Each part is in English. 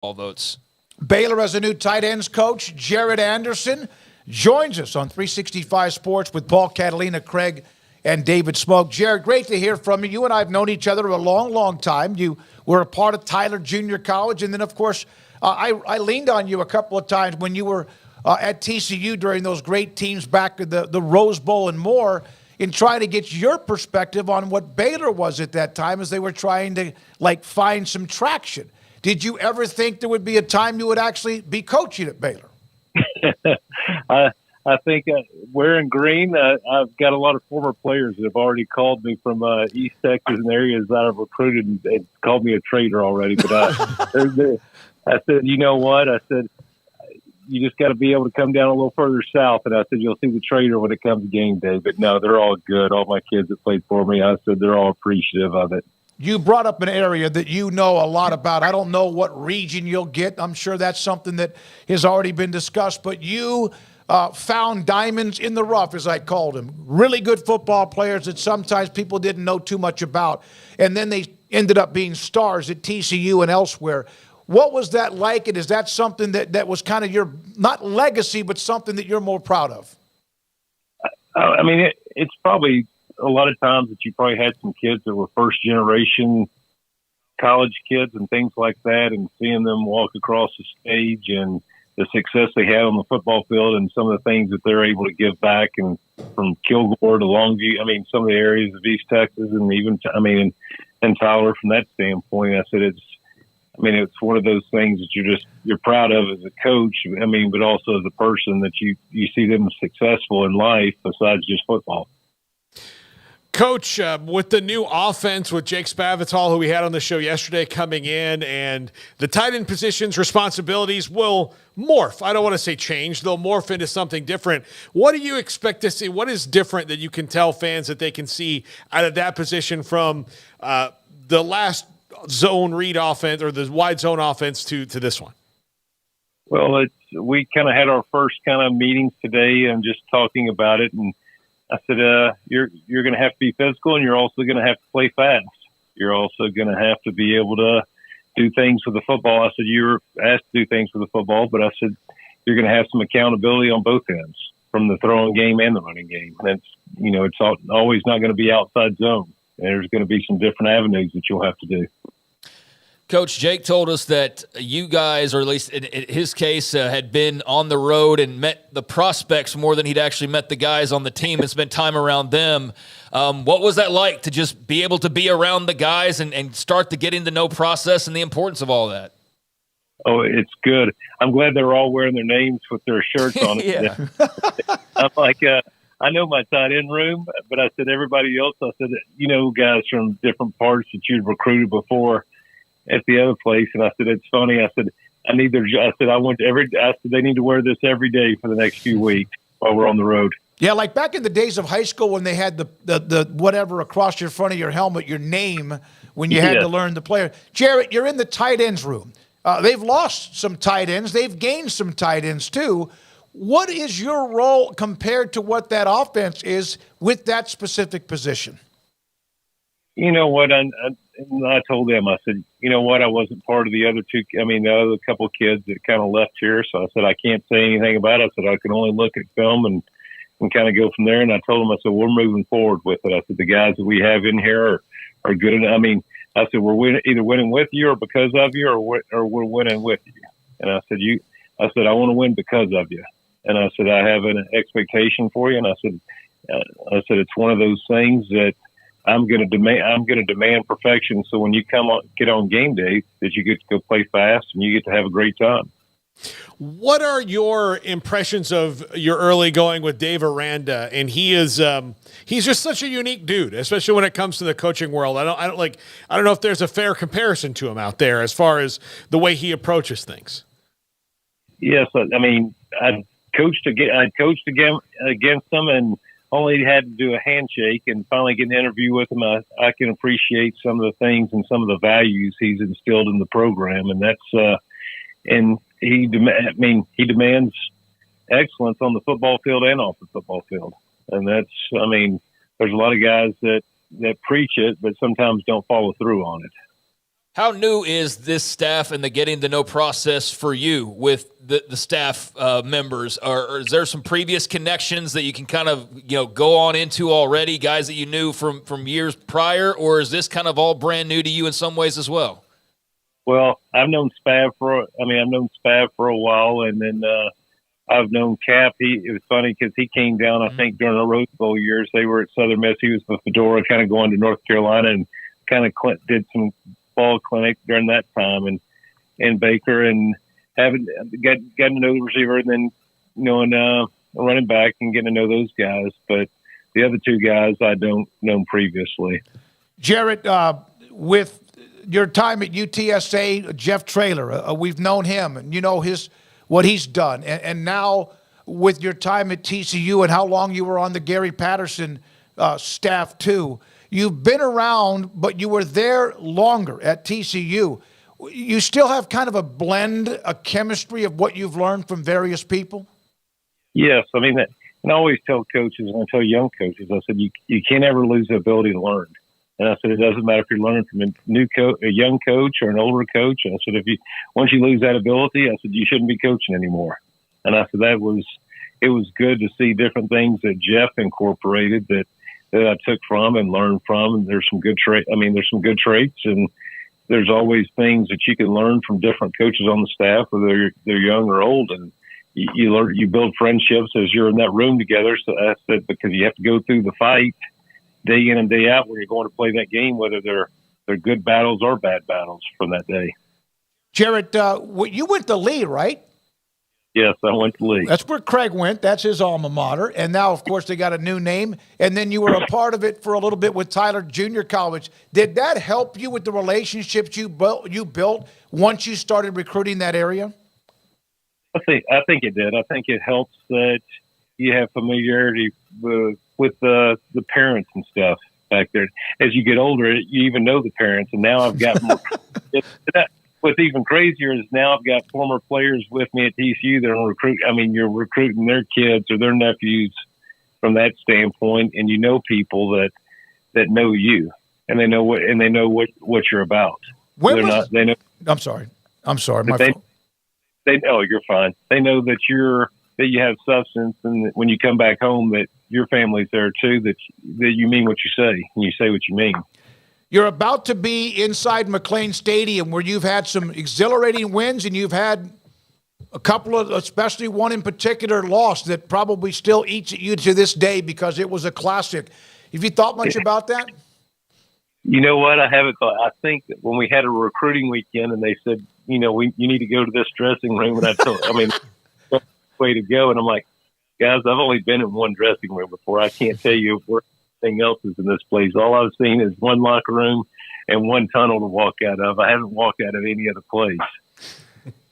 all votes. Baylor has a new tight ends coach. Jarrett Anderson joins us on 365 Sports with Paul Catalina, Craig, and David Smoke. Jarrett, great to hear from you. You and I have known each other a long, long time. You were a part of Tyler Junior College, and then, of course, I leaned on you a couple of times when you were at TCU during those great teams back at the Rose Bowl and more, in trying to get your perspective on what Baylor was at that time as they were trying to, find some traction. Did you ever think there would be a time you would actually be coaching at Baylor? I think wearing green, I've got a lot of former players that have already called me from East Texas and areas that I've recruited and called me a traitor already. But I said, you know what? I said, you just got to be able to come down a little further south. And I said, you'll see the traitor when it comes to game day. But no, they're all good. All my kids that played for me, I said they're all appreciative of it. You brought up an area that you know a lot about. I don't know what region you'll get. I'm sure that's something that has already been discussed. But you found diamonds in the rough, as I called them. Really good football players that sometimes people didn't know too much about. And then they ended up being stars at TCU and elsewhere. What was that like? And is that something that was kind of your, not legacy, but something that you're more proud of? I mean, it's probably a lot of times that you probably had some kids that were first generation college kids and things like that, and seeing them walk across the stage and the success they had on the football field and some of the things that they're able to give back, and from Kilgore to Longview, I mean, some of the areas of East Texas, and even, and Tyler from that standpoint, I said it's one of those things that you're proud of as a coach, but also as a person, that you see them successful in life besides just football. Coach, with the new offense with Jake Spavital, who we had on the show yesterday, coming in, and the tight end position's responsibilities will morph. I don't want to say change. They'll morph into something different. What do you expect to see? What is different that you can tell fans that they can see out of that position from the last zone read offense or the wide zone offense to this one? Well, we kind of had our first kind of meetings today and just talking about it, and I said, you're going to have to be physical, and you're also going to have to play fast. You're also going to have to be able to do things with the football. I said, you're asked to do things with the football, but I said, you're going to have some accountability on both ends, from the throwing game and the running game. And it's always not going to be outside zone. There's going to be some different avenues that you'll have to do. Coach, Jake told us that you guys, or at least in his case, had been on the road and met the prospects more than he'd actually met the guys on the team and spent time around them. What was that like to just be able to be around the guys and start the getting to know process and the importance of all that? Oh, it's good. I'm glad they're all wearing their names with their shirts on. Yeah. I'm like, I know my tight end room, but I said everybody else, I said, guys from different parts that you'd recruited before at the other place. And I said, it's funny. I said, they need to wear this every day for the next few weeks while we're on the road. Yeah, like back in the days of high school when they had the whatever across your front of your helmet, your name, when you had to learn the player. Jarrett, you're in the tight ends room. They've lost some tight ends. They've gained some tight ends too. What is your role compared to what that offense is with that specific position? You know what? I told them, I said, you know what? I wasn't part of the other the other couple of kids that kind of left here. So I said, I can't say anything about it. I said, I can only look at film and kind of go from there. And I told them, I said, we're moving forward with it. I said, the guys that we have in here are good enough. I said, we're either winning with you or because of you, or we're winning with you. And I said, I want to win because of you. And I said, I have an expectation for you. And I said, it's one of those things that I'm going to demand perfection. So when you get on game day, that you get to go play fast and you get to have a great time. What are your impressions of your early going with Dave Aranda? And he's just such a unique dude, especially when it comes to the coaching world. I don't know if there's a fair comparison to him out there as far as the way he approaches things. Yes, I coached against him and only had to do a handshake, and finally get an interview with him. I can appreciate some of the things and some of the values he's instilled in the program, and that's and he demands excellence on the football field and off the football field, and that's there's a lot of guys that preach it, but sometimes don't follow through on it. How new is this staff and the getting to know process for you with the staff members? Or is there some previous connections that you can kind of go on into already, guys that you knew from years prior, or is this kind of all brand new to you in some ways as well? Well, I've known Spav for a while, and then I've known Cap. It was funny because he came down, I think, during the Rose Bowl years. They were at Southern Miss. He was with Fedora, kind of going to North Carolina, and kind of did some ball clinic during that time, and Baker, and having got to know the receiver, and then knowing a running back and getting to know those guys. But the other two guys I don't know previously. Jarrett, with your time at UTSA, Jeff Traylor, we've known him, and you know what he's done, and now with your time at TCU and how long you were on the Gary Patterson staff too. You've been around, but you were there longer at TCU. You still have kind of a blend, a chemistry of what you've learned from various people? Yes. I mean, and I always tell coaches, and I tell young coaches, I said, you can't ever lose the ability to learn. And I said, it doesn't matter if you're learning from a young coach or an older coach. I said, once you lose that ability, I said, you shouldn't be coaching anymore. And I said, it was good to see different things that Jeff incorporated that I took from and learned from. And there's some good traits, and there's always things that you can learn from different coaches on the staff, whether they're young or old. And you build friendships as you're in that room together. So that's it, because you have to go through the fight day in and day out when you're going to play that game, whether they're good battles or bad battles from that day. Jarrett, you went to Lee, right? Yes, I went to Lee. That's where Craig went. That's his alma mater. And now, of course, they got a new name. And then you were a part of it for a little bit with Tyler Junior College. Did that help you with the relationships you built once you started recruiting that area? I think it did. I think it helps that you have familiarity with the parents and stuff back there. As you get older, you even know the parents. And now I've got more. What's even crazier is now I've got former players with me at TCU that are recruiting. I mean, you're recruiting their kids or their nephews from that standpoint, and you know people that know you, and they know what you're about. They know. I'm sorry. My fault. They know you're fine. They know that you have substance, and when you come back home, that your family's there too. That you mean what you say, and you say what you mean. You're about to be inside McLean Stadium, where you've had some exhilarating wins, and you've had a couple of, especially one in particular, loss that probably still eats at you to this day because it was a classic. Have you thought much about that? You know what? I haven't thought. I think that when we had a recruiting weekend and they said, you need to go to this dressing room, and way to go. And I'm like, guys, I've only been in one dressing room before. I can't tell you where anything else is in this place. All I've seen is one locker room and one tunnel to walk out of. I haven't walked out of any other place.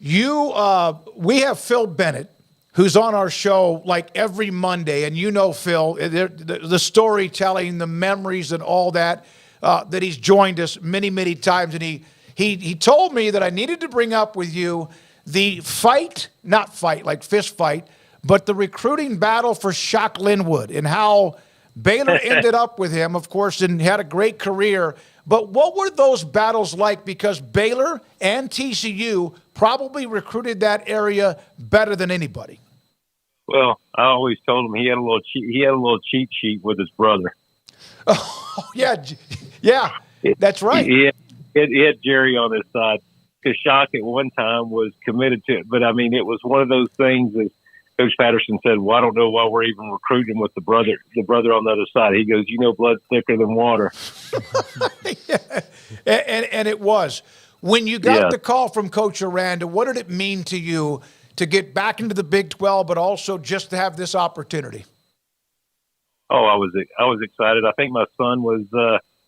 We have Phil Bennett, who's on our show like every Monday, and Phil, the storytelling, the memories, and all that he's joined us many, many times, and he told me that I needed to bring up with you the not fight like fist fight, but the recruiting battle for Shock Lynwood and how Baylor ended up with him, of course, and had a great career. But what were those battles like? Because Baylor and TCU probably recruited that area better than anybody. Well, I always told him he had a little cheat sheet with his brother. Oh yeah, that's right. He had Jerry on his side, because Shock at one time was committed to it. But I mean, it was one of those things that Coach Patterson said, well, I don't know why we're even recruiting with the brother on the other side. He goes, blood's thicker than water. Yeah. And it was. When you got the call from Coach Aranda, what did it mean to you to get back into the Big 12, but also just to have this opportunity? Oh, I was excited. I think my son was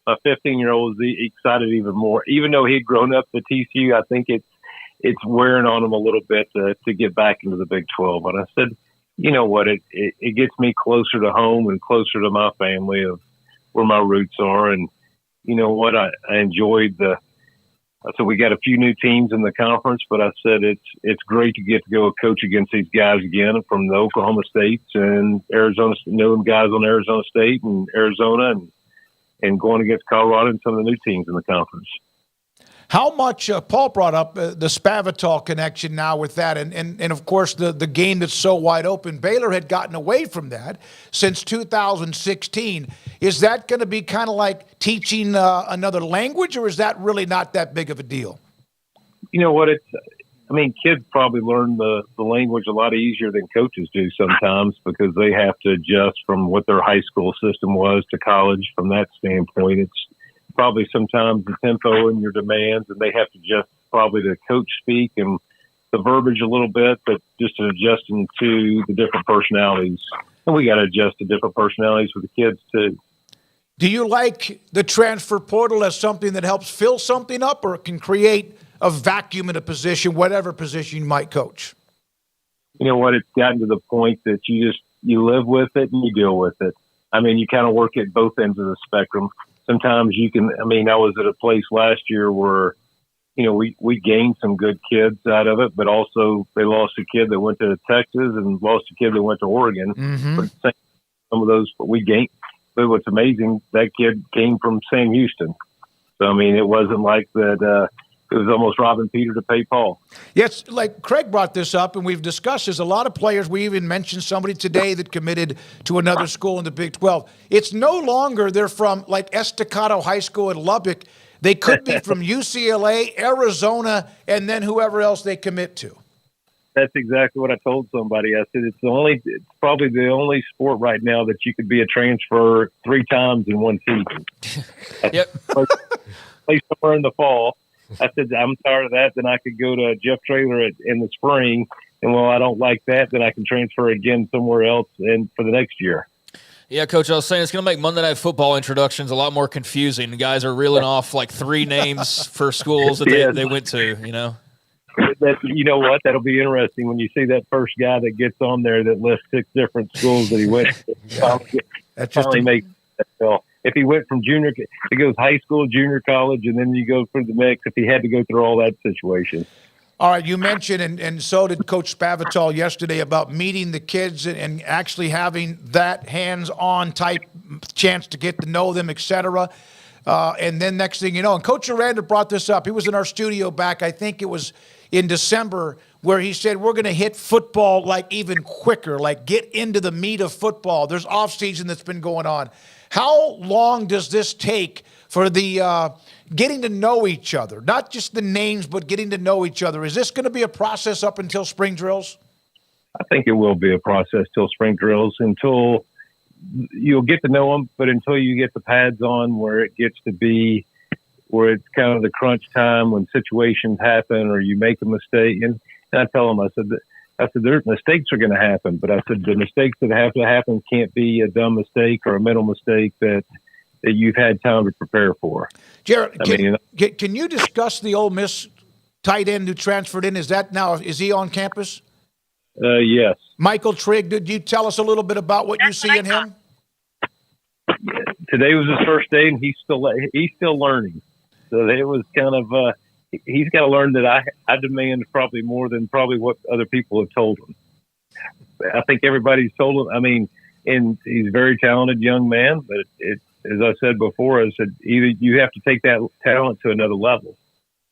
my 15-year-old was excited even more. Even though he'd grown up at TCU, I think it's wearing on him a little bit to get back into the Big 12. And I said, you know what, it gets me closer to home and closer to my family of where my roots are. And you know what, I enjoyed I said we got a few new teams in the conference, but I said it's great to get to go coach against these guys again from the Oklahoma States and Arizona, knowing guys on Arizona State and Arizona, and going against Colorado and some of the new teams in the conference. How much Paul brought up the Spavital connection now with that, and of course the game that's so wide open. Baylor had gotten away from that since 2016. Is that going to be kind of like teaching another language, or is that really not that big of a deal? You know what? Kids probably learn the language a lot easier than coaches do sometimes because they have to adjust from what their high school system was to college. From that standpoint, it's probably sometimes the tempo and your demands, and they have to adjust probably to coach speak and the verbiage a little bit, but just adjusting to the different personalities. And we got to adjust to different personalities with the kids too. Do you like the transfer portal as something that helps fill something up, or it can create a vacuum in a position, whatever position you might coach? You know what? It's gotten to the point that you live with it and you deal with it. You kind of work at both ends of the spectrum. Sometimes you can, I was at a place last year where, we gained some good kids out of it, but also they lost a kid that went to Texas and lost a kid that went to Oregon. Mm-hmm. But some of those, but we gained. But what's amazing, that kid came from Sam Houston. So, it wasn't like that. It was almost robbing Peter to pay Paul. Yes, like Craig brought this up, and we've discussed this. A lot of players, we even mentioned somebody today that committed to another school in the Big 12. It's no longer they're from like Estacado High School in Lubbock. They could be from UCLA, Arizona, and then whoever else they commit to. That's exactly what I told somebody. I said, it's probably the only sport right now that you could be a transfer 3 times in one season. Yep. Play somewhere in the fall. I said, I'm tired of that. Then I could go to Jeff Traylor in the spring. And I don't like that, then I can transfer again somewhere else and for the next year. Yeah, Coach, I was saying it's going to make Monday Night Football introductions a lot more confusing. The guys are reeling off like 3 names for schools that they went to, You know what? That'll be interesting when you see that first guy that gets on there that lists 6 different schools that he went to. That finally makes that tell. If he went from junior, it goes high school, junior college, and then you go through the mix if he had to go through all that situation. All right, you mentioned, and so did Coach Spavital yesterday, about meeting the kids and actually having that hands-on type chance to get to know them, et cetera. And then next thing you know, and Coach Aranda brought this up. He was in our studio back, I think it was in December, where he said, we're going to hit football like even quicker, like get into the meat of football. There's off-season that's been going on. How long does this take for the getting to know each other? Not just the names, but getting to know each other. Is this going to be a process up until spring drills? I think it will be a process till spring drills, until you'll get to know them, but until you get the pads on where it gets to be, where it's kind of the crunch time when situations happen or you make a mistake. And I tell them, I said, there's mistakes are going to happen, but I said the mistakes that have to happen can't be a dumb mistake or a mental mistake that you've had time to prepare for. Jarrett, can you discuss the Ole Miss tight end who transferred in? Is he on campus? Yes. Michael Trigg, did you tell us a little bit about what you see in him? Today was his first day, and he's still learning. So it was kind of he's got to learn that I demand probably more than probably what other people have told him. I think everybody's told him. And he's a very talented young man, but as I said before, I said either you have to take that talent to another level.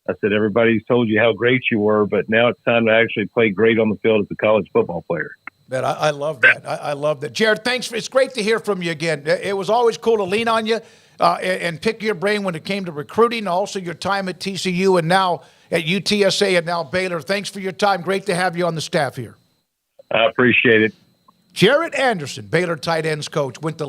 I said everybody's told you how great you were, but now it's time to actually play great on the field as a college football player. Man, I love that. I love that. Jarrett, thanks. It's great to hear from you again. It was always cool to lean on you and pick your brain when it came to recruiting, also your time at TCU and now at UTSA and now Baylor. Thanks for your time. Great to have you on the staff here. I appreciate it. Jarrett Anderson, Baylor Tight Ends Coach, went to